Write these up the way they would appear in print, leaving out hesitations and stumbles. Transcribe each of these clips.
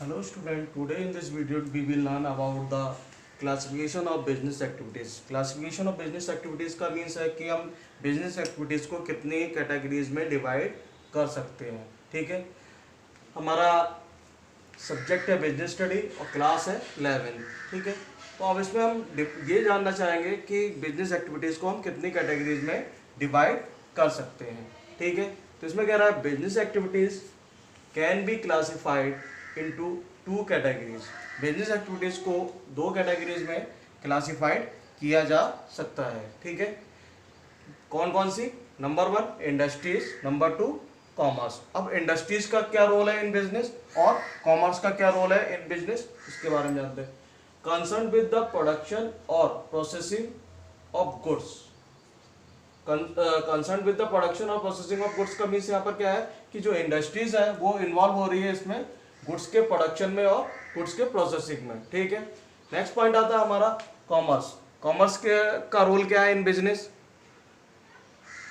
Hello student, today in this video we will learn about the classification of business activities. Classification of business activities का means है कि हम business activities को कितनी categories में divide कर सकते हैं। ठीक है, हमारा सब्जेक्ट है बिजनेस स्टडी और क्लास है 11। ठीक है, तो अब इसमें हम ये जानना चाहेंगे कि बिजनेस एक्टिविटीज़ को हम कितनी कैटेगरीज में डिवाइड कर सकते हैं। ठीक है, तो इसमें कह रहा है business activities can be classified into two categories. Business activities को दो कैटेगरीज में क्लासिफाइड किया जा सकता है। ठीक है, कौन कौन सी? Number 1 industries, number 2 commerce. अब इंडस्ट्रीज का क्या रोल है इन बिजनेस और कॉमर्स का क्या रोल है इन बिजनेस, इसके बारे में जानते हैं। कंसर्न विद द प्रोडक्शन और processing of goods. Concern with the production और प्रोसेसिंग ऑफ गुड्स का मीन्स यहाँ पर क्या है कि जो इंडस्ट्रीज है वो इन्वॉल्व हो रही है इसमें गुड्स के प्रोडक्शन में और गुड्स के प्रोसेसिंग में। ठीक है, नेक्स्ट पॉइंट आता है हमारा कॉमर्स। कॉमर्स के का रोल क्या है in business?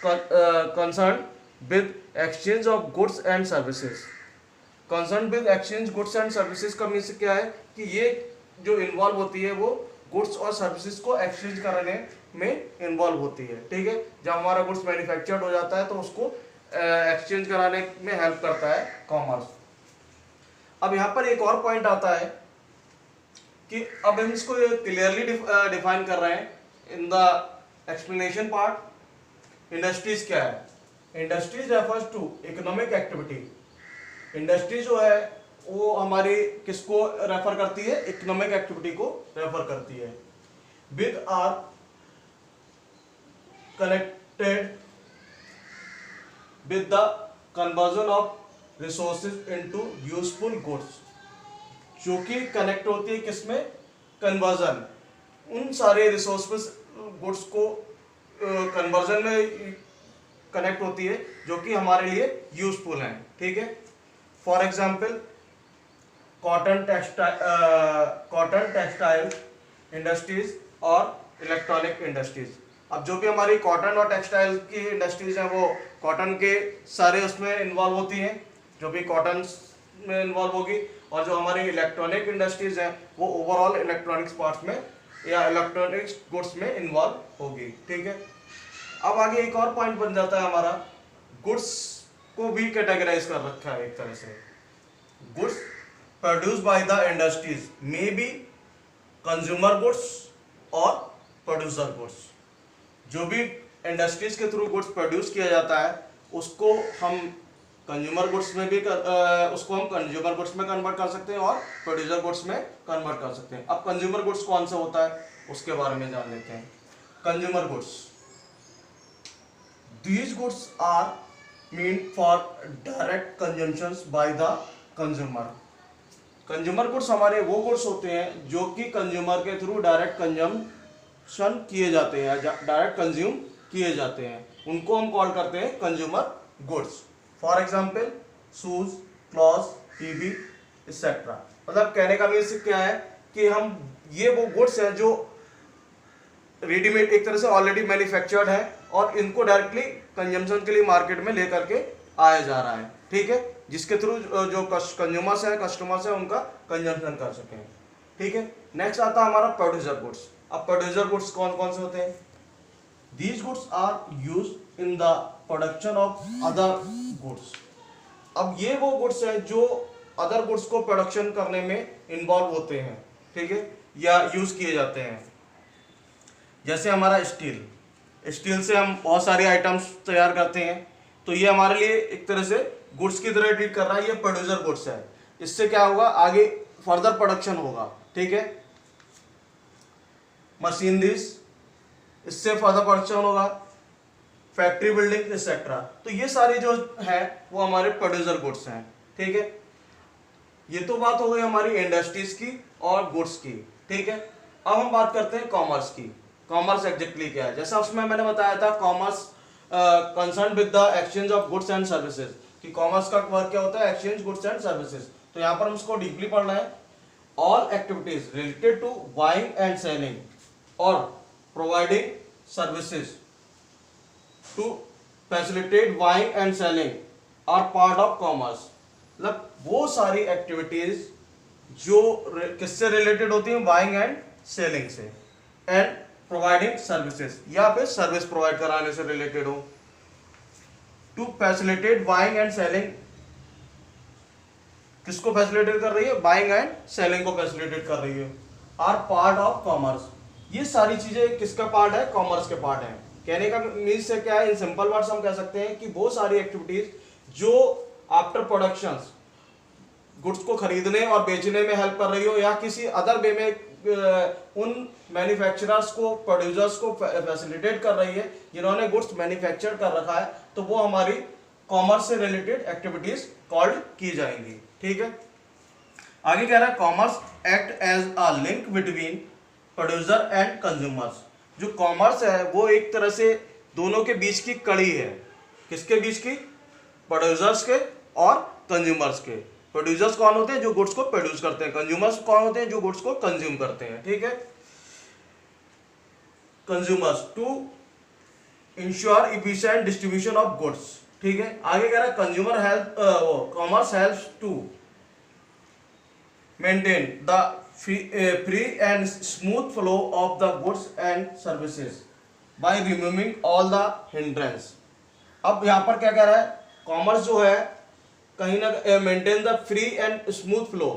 Concern with exchange of goods and services. Concern with exchange goods and services का मीन्स क्या है कि ये जो इन्वॉल्व होती है वो गुड्स और सर्विसेज को एक्सचेंज करने में इन्वॉल्व होती है। ठीक है, जब हमारा गुड्स मैन्युफैक्चर्ड हो जाता है तो उसको एक्सचेंज कराने में हेल्प करता है कॉमर्स। अब यहाँ पर एक और पॉइंट आता है कि अब हम इसको क्लियरली डिफाइन कर रहे हैं in the explanation part. Industries क्या है? Industries refers to economic activity. Industry जो है वो हमारी किसको रेफर करती है? इकोनॉमिक एक्टिविटी को रेफर करती है। With are connected with the conversion of resources into useful goods. जो कि कनेक्ट होती है किसमें? कन्वर्जन। उन सारे रिसोर्सेज गुड्स को कन्वर्जन में कनेक्ट होती है जो कि हमारे लिए यूजफुल हैं। ठीक है, for example cotton textile industries और इलेक्ट्रॉनिक इंडस्ट्रीज। अब जो भी हमारी कॉटन और टेक्सटाइल की इंडस्ट्रीज हैं वो कॉटन के सारे उसमें इन्वॉल्व होती हैं, जो भी कॉटन में इन्वॉल्व होगी, और जो हमारी इलेक्ट्रॉनिक इंडस्ट्रीज हैं वो ओवरऑल इलेक्ट्रॉनिक्स पार्ट्स में या इलेक्ट्रॉनिक्स गुड्स में इन्वॉल्व होगी। ठीक है, अब आगे एक और पॉइंट बन जाता है हमारा, गुड्स को भी कैटेगराइज कर रखा है एक तरह से। Goods produce by the industries may be consumer goods और प्रोड्यूसर गुड्स। जो भी इंडस्ट्रीज के थ्रू गुड्स प्रोड्यूस किया जाता है उसको हम कंज्यूमर गुड्स में भी उसको हम कंज्यूमर गुड्स में कन्वर्ट कर सकते हैं और प्रोड्यूसर गुड्स में कन्वर्ट कर सकते हैं। अब कंज्यूमर गुड्स कौन सा होता है उसके बारे में जान लेते हैं। Consumer goods, these goods are meant for direct consumptions by the consumer। Consumer goods हमारे वो गुड्स होते हैं जो कि कंज्यूमर के थ्रू डायरेक्ट कंजम्पशन किए जाते हैं, डायरेक्ट कंज्यूम किए जाते हैं, उनको हम कॉल करते हैं consumer goods. For example shoes, cloth, TV etcetera. मतलब कहने का मीन्स क्या है कि हम ये वो गुड्स हैं जो रेडीमेड एक तरह से ऑलरेडी मैन्युफैक्चर्ड है और इनको डायरेक्टली कंजम्पशन के लिए मार्केट में लेकर के आया जा रहा है। ठीक है, जिसके थ्रू जो कंज्यूमर्स है, कस्टमर्स है, उनका कंजम्पशन कर सकें। ठीक है, नेक्स्ट आता है हमारा प्रोड्यूसर गुड्स। अब प्रोड्यूसर गुड्स कौन कौन से होते हैं? These goods are used in the production of other goods। अब ये वो गुड्स हैं जो अदर गुड्स को प्रोडक्शन करने में इन्वॉल्व होते हैं। ठीक है, या यूज किए जाते हैं। जैसे हमारा स्टील, स्टील से हम बहुत सारी आइटम्स तैयार करते हैं, तो ये हमारे लिए एक तरह से गुड्स की तरह ट्रीट कर रहा है, ये प्रोड्यूसर गुड्स है। इससे क्या होगा, आगे फर्दर प्रोडक्शन होगा। ठीक है, मशीनरीज, इससे फर्दर प्रोडक्शन होगा, फैक्ट्री बिल्डिंग एक्सेट्रा। तो ये सारी जो है वो हमारे प्रोड्यूसर गुड्स हैं। ठीक है, ये तो बात हो गई हमारी इंडस्ट्रीज की और गुड्स की। ठीक है, अब हम बात करते हैं कॉमर्स की। कॉमर्स एग्जैक्टली क्या है? जैसा उसमें मैंने बताया था, commerce concern with the exchange of goods and services, कि कॉमर्स का वर्क क्या होता है? Exchange goods and services. तो यहाँ पर हम इसको डीपली पढ़ना है। All activities related to buying and selling और providing services to facilitate buying and selling are part of commerce. मतलब वो सारी एक्टिविटीज जो किससे रिलेटेड होती है, बाइंग एंड सेलिंग से, एंड प्रोवाइडिंग सर्विसेज, या फिर सर्विस प्रोवाइड कराने से रिलेटेड हो। To facilitate buying and selling, किसको फैसिलिटेट कर रही है, बाइंग एंड सेलिंग को फैसिलिटेट कर रही है। आर पार्ट ऑफ कॉमर्स, ये सारी चीजें किसका पार्ट है, कॉमर्स के पार्ट है। कहने का मीन्स से क्या है, इन सिंपल वर्ड्स हम कह सकते हैं कि बहुत सारी एक्टिविटीज जो आफ्टर प्रोडक्शन गुड्स को खरीदने और बेचने में हेल्प कर रही हो, या किसी अदर वे में उन मैन्युफैक्चरर्स को, प्रोड्यूसर्स को फैसिलिटेट कर रही है जिन्होंने गुड्स मैन्युफैक्चर कर रखा है, तो वो हमारी कॉमर्स से रिलेटेड एक्टिविटीज कॉल्ड की जाएंगी। ठीक है, आगे कह रहा है commerce act as a link between producer and consumers. जो कॉमर्स है वो एक तरह से दोनों के बीच की कड़ी है। किसके बीच की, प्रोड्यूसर्स के और कंज्यूमर्स के। प्रोड्यूसर्स कौन होते हैं, जो गुड्स को प्रोड्यूस करते हैं, कंज्यूमर्स कौन होते हैं, जो गुड्स को कंज्यूम करते हैं। ठीक है, consumers to ensure efficient distribution of goods. ठीक है, आगे कह रहा है consumer help, commerce helps to maintain the free and smooth flow of the goods and services by removing all the hindrance. अब यहां पर क्या कह रहा है, कॉमर्स जो है कहीं ना maintain the free and smooth flow.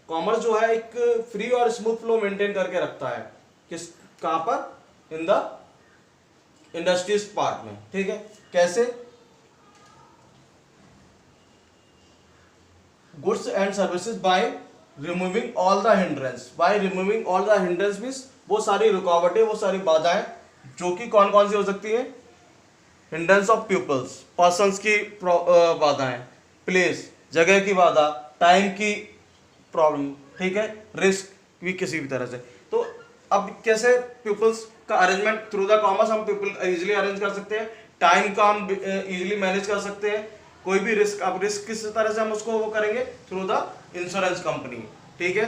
Commerce जो है एक फ्री और स्मूथ फ्लो मेंटेन करके रखता है, किस, कहां पर, इन द इंडस्ट्रीज पार्ट में। ठीक है, कैसे, goods and services by removing all the hindrance. Bye removing all the hindrance means वो सारी रुकावटें, वो सारी बाधाएं जो कि कौन कौन सी हो सकती है, हिंड्रेंस ऑफ पीपल्स, पर्संस की बाधाएं, प्लेस, जगह की बाधा, टाइम की प्रॉब्लम, ठीक है, रिस्क भी किसी भी तरह से। तो अब कैसे पीपल्स का अरेंजमेंट थ्रू द कॉमर्स हम पीपल इजीली अरेंज कर सकते हैं, टाइम का हम इजीली मैनेज कर सकते हैं, कोई भी रिस्क, अब रिस्क किस तरह से हम उसको वो करेंगे, थ्रू द इंश्योरेंस कंपनी। ठीक है,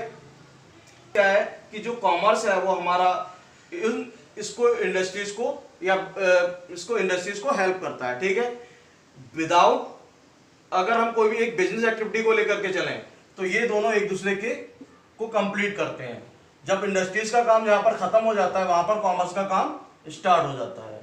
क्या है कि जो कॉमर्स है वो हमारा इसको इंडस्ट्रीज को या इसको इंडस्ट्रीज को हेल्प करता है। ठीक है, विदाउट, अगर हम कोई भी एक बिजनेस एक्टिविटी को लेकर के चलें तो ये दोनों एक दूसरे के को कंप्लीट करते हैं। जब इंडस्ट्रीज का काम जहां पर खत्म हो जाता है वहां पर कॉमर्स का काम स्टार्ट हो जाता है।